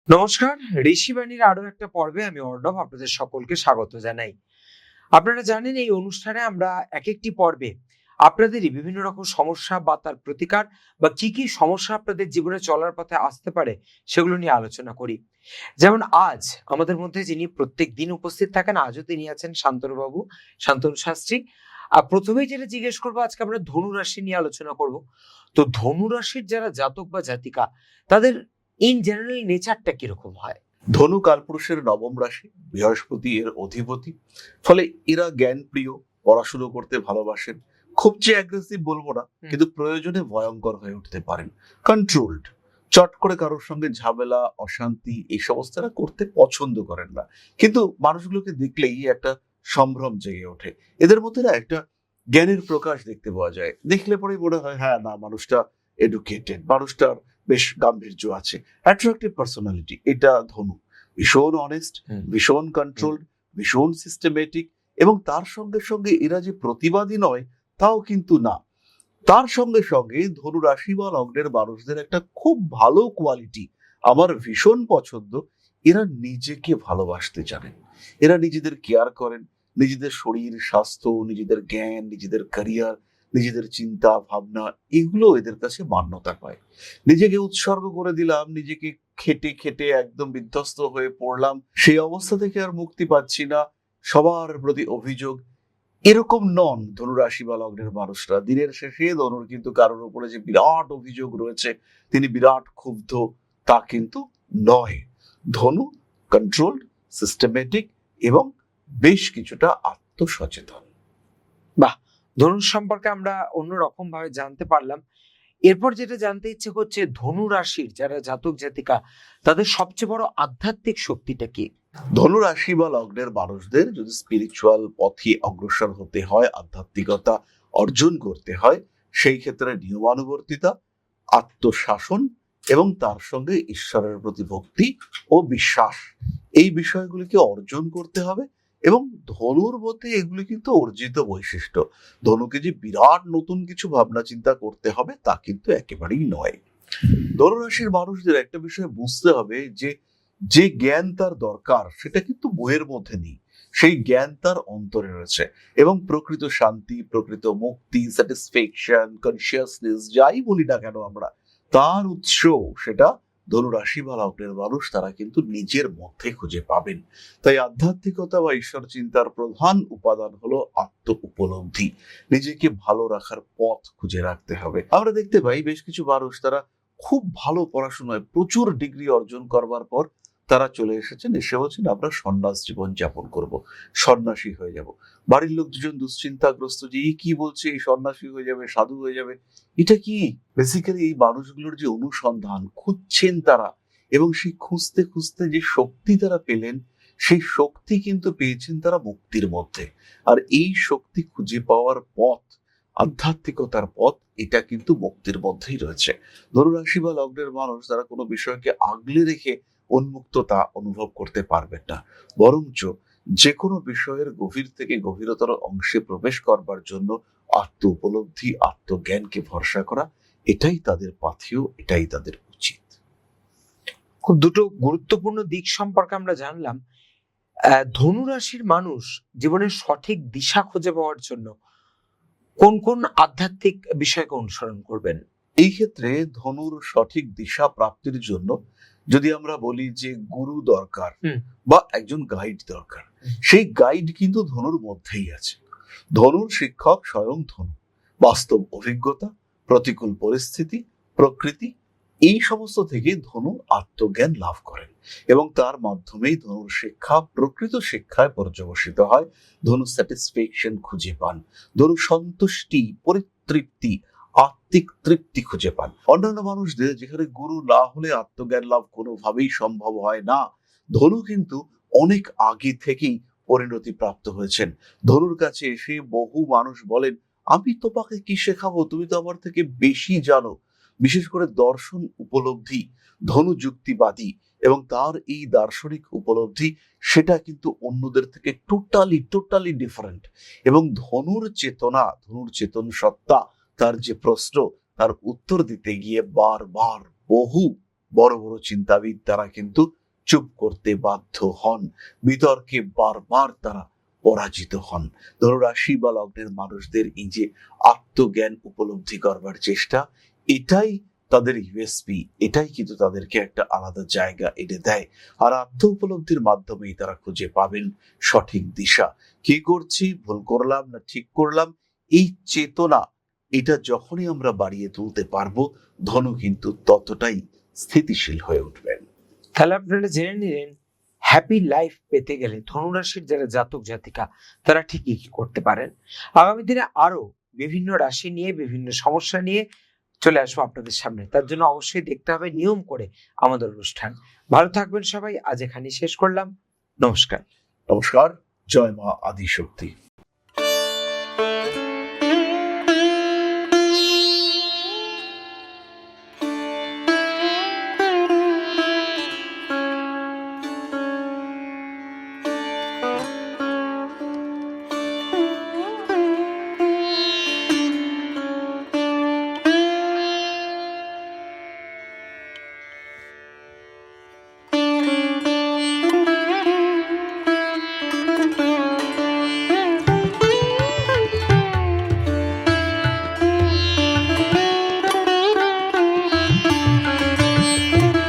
নমস্কার। ঋষিবাণীর আরো একটা পর্বে আমি অর্ণব আপনাদের সকলকে স্বাগত জানাই। আপনারা জানেন এই অনুষ্ঠানে আমরা এক একটি পর্বে আপনাদেরই বিভিন্ন রকম সমস্যা বা তার প্রতিকার বা কি কি সমস্যা আপনাদের জীবনে চলার পথে আসতে পারে সেগুলো নিয়ে আলোচনা করি। যেমন আজ আমাদের মধ্যে যিনি প্রত্যেক দিন উপস্থিত থাকেন, আজও তিনি আছেন শান্তনুবাবু, শান্তনু শাস্ত্রী। আর প্রথমেই যেটা জিজ্ঞেস করবো, আজকে আমরা ধনু রাশি নিয়ে আলোচনা করব। তো ধনু রাশির যারা জাতক বা জাতিকা, তাদের ইন জেনারেল নেচারটা কিরকম হয়? ধনু কালপুরুষের নবম রাশি, বৃহস্পতি এর অধিপতি। ফলে এরা জ্ঞান প্রিয়, পড়াশুনো করতে ভালোবাসেন। খুব যে অ্যাগ্রেসিভ বলবো না, কিন্তু প্রয়োজনে ভয়ঙ্কর হয়ে উঠতে পারেন। কন্ট্রোলড, চট করে কারোর সঙ্গে ঝামেলা অশান্তি এই সমস্ত এরা করতে পছন্দ করেন না। কিন্তু মানুষগুলোকে দেখলেই একটা সম্ভ্রম জেগে ওঠে এদের মধ্যে। না একটা জ্ঞানের প্রকাশ দেখতে পাওয়া যায়, দেখলে পরেই মনে হয় হ্যাঁ না, মানুষটা এডুকেটেড, মানুষটার বেশ গাম্ভীর্য আছে, অ্যাট্রাকটিভ পার্সোনালিটি। এটা ধনু। ভীষণ অনেস্ট, ভীষণ কন্ট্রোলড, ভীষণ সিস্টেমেটিক, এবং তার সঙ্গে সঙ্গে এরা যে প্রতিবাদী নয় তাও কিন্তু না। তার সঙ্গে সঙ্গে ধনু রাশি বা লগ্নের মানুষদের একটা খুব ভালো কোয়ালিটি আমার ভীষণ পছন্দ, এরা নিজেকে ভালোবাসতে জানেন। এরা নিজেদের কেয়ার করেন, নিজেদের শরীর স্বাস্থ্য, নিজেদের জ্ঞান, নিজেদের ক্যারিয়ার, নিজেদের চিন্তা ভাবনা, এগুলো এদের কাছে মান্যতা পায়। নিজেকে উৎসর্গ করে দিলাম, নিজেকে খেটে খেটে একদম বিধ্বস্ত হয়ে পড়লাম, সেই অবস্থা থেকে আর মুক্তি পাচ্ছি না, সবার প্রতি অভিযোগ, এরকম নন ধনুরাশি বা লগ্নের মানুষরা। দিনের শেষে ধনুর কিন্তু কারোর উপরে যে বিরাট অভিযোগ রয়েছে, তিনি বিরাট ক্ষুব্ধ, তা কিন্তু নয়। ধনু কন্ট্রোলড, সিস্টেমেটিক এবং বেশ কিছুটা আত্মসচেতন। বাহ! ধনু সম্পর্কে আমরা অন্যরকম ভাবে জানতে পারলাম। এরপর যেটা জানতে ইচ্ছে করছে, ধনু রাশির যারা জাতক জাতিকা, তাদের সবচেয়ে বড় আধ্যাত্মিক শক্তিটা কি? ধনু রাশি বা লগ্নের মানুষদের যদি স্পিরিচুয়াল পথে অগ্রসর হতে হয়, আধ্যাত্মিকতা অর্জন করতে হয়, সেই ক্ষেত্রে নিয়মানুবর্তিতা, আত্মশাসন এবং তার সঙ্গে ঈশ্বরের প্রতি ভক্তি ও বিশ্বাস, এই বিষয়গুলিকে অর্জন করতে হবে। এবং ধনুর মধ্যে এগুলি কিন্তু অর্জিত বৈশিষ্ট্য। ধনুকে যে বিরাট নতুন কিছু ভাবনা চিন্তা করতে হবে তা কিন্তু একেবারেই নয়। ধনুরাশির মানুষদের একটা বিষয় বুঝতে হবে যে যে জ্ঞান তার দরকার সেটা কিন্তু বইয়ের মধ্যে নেই, সেই জ্ঞান তার অন্তরে রয়েছে। এবং প্রকৃত শান্তি, প্রকৃত মুক্তি, স্যাটিসফ্যাকশন, কনসিয়াসনেস, যাই বলি না কেন আমরা, তার উৎস সেটা ধনুরাশি বা লগ্নের মানুষ তারা কিন্তু নিজের মধ্যে খুঁজে পাবেন। তাই আধ্যাত্মিকতা বা ঈশ্বর চিন্তার প্রধান উপাদান হলো আত্ম উপলব্ধি। নিজেকে ভালো রাখার পথ খুঁজে রাখতে হবে। আমরা দেখতে পাই বেশ কিছু মানুষ তারা খুব ভালো পড়াশোনায় প্রচুর ডিগ্রি অর্জন করবার পর তারা চলে এসেছেন, এসে বলছেন আমরা সন্ন্যাস জীবন যাপন করব, সন্ন্যাসী হয়ে যাব। বাড়ির লোক দুজন দুশ্চিন্তাগ্রস্ত যে এই কি বলছে, এই সন্ন্যাসী হয়ে যাবে, সাধু হয়ে যাবে, এটা কি? বেসিক্যালি এই মানুষগুলোর যে অনুসন্ধান খুঁজছেন তারা, এবং সেই খুঁজতে খুঁজতে যে শক্তি তারা পেলেন, সেই শক্তি কিন্তু পেয়েছেন তারা মুক্তির মধ্যে। আর এই শক্তি খুঁজে পাওয়ার পথ, আধ্যাত্মিকতার পথ, এটা কিন্তু মুক্তির মধ্যেই রয়েছে। ধনুরাশি বা লগ্নের মানুষ তারা কোনো বিষয়কে আগলে রেখে উন্মুক্ততা অনুভব করতে পারবেন না, বরঞ্চ যে কোনো বিষয়ের গভীর থেকে গভীরতর অংশে প্রবেশ করবার জন্য আত্ম উপলব্ধি, আত্মজ্ঞানকে ভরসা করা, এটাই তাদের পাথেয়, এটাই তাদের উচিত। খুব দুটো গুরুত্বপূর্ণ দিক সম্পর্কে আমরা জানলাম। ধনু রাশির মানুষ জীবনের সঠিক দিশা খুঁজে পাওয়ার জন্য কোন কোন আধ্যাত্মিক বিষয়কে অনুসরণ করবেন? এই ক্ষেত্রে ধনুর সঠিক দিশা প্রাপ্তির জন্য যদি আমরা বলি যে গুরু দরকার বা একজন গাইড দরকার, সেই গাইড কিন্তু ধনুর মধ্যেই আছে। ধনুর শিক্ষক স্বয়ং ধনু। বাস্তব অভিজ্ঞতা, প্রতিকূল পরিস্থিতি, প্রকৃতি, এই সমস্ত থেকে ধনু আত্মজ্ঞান লাভ করেন, এবং তার মাধ্যমেই ধনুর শিক্ষা প্রকৃত শিক্ষায় পর্যবসিত হয়। ধনু স্যাটিসফ্যাকশন খুঁজে পান, ধনু সন্তুষ্টি, পরিতৃপ্তি, আত্মিক তৃপ্তি খুঁজে পান। অন্যান্য মানুষদের যেখানে গুরু না হলে আত্মজ্ঞান লাভ কোনোভাবেই সম্ভব হয় না, ধনু কিন্তু অনেক আগে থেকেই পরিণতি প্রাপ্ত হয়েছেন। ধনুর কাছে এসে বহু মানুষ বলেন আমি তোমাকে কি শেখাবো, তুমি তো আমার থেকে বেশি জানো। বিশেষ করে দর্শন উপলব্ধি, ধনু যুক্তিবাদী, এবং তার এই দার্শনিক উপলব্ধি সেটা কিন্তু অন্যদের থেকে টোটালি ডিফারেন্ট। এবং ধনুর চেতনা, ধনুর চেতন সত্তা, তার যে প্রশ্ন, তার উত্তর দিতে গিয়ে বারবার বহু বড় বড় চিন্তাবিদ তারা কিন্তু চুপ করতে বাধ্য হন, বিতর্কে বারবার তারা পরাজিত হন। ধনুরাশি বা লগ্নের মানুষদের এই যে আত্মজ্ঞান উপলব্ধি করবার চেষ্টা, এটাই তাদের ইউএসপি, এটাই কিন্তু তাদেরকে একটা আলাদা জায়গা এনে দেয়। আর আত্ম উপলব্ধির মাধ্যমেই তারা খুঁজে পাবেন সঠিক দিশা। কি করছি, ভুল করলাম না ঠিক করলাম, এই চেতনা, এটা যখনই আমরা বাড়িয়ে তুলতে পারবো, ধনু কিন্তু ততটাই স্থিতিশীল হয়ে উঠবেন। তাহলে আপনারা জেনে নিলেন হ্যাপি লাইফ পেতে গেলে ধনুরাশির যারা জাতক জাতিকা তারা ঠিক কি করতে পারেন। আগামী দিনে আরো বিভিন্ন রাশি নিয়ে বিভিন্ন সমস্যা নিয়ে চলে আসবো আপনাদের সামনে। তার জন্য অবশ্যই দেখতে হবে নিয়ম করে আমাদের অনুষ্ঠান। ভালো থাকবেন সবাই, আজ এখানে শেষ করলাম। নমস্কার। নমস্কার। জয় মা আদিশক্তি।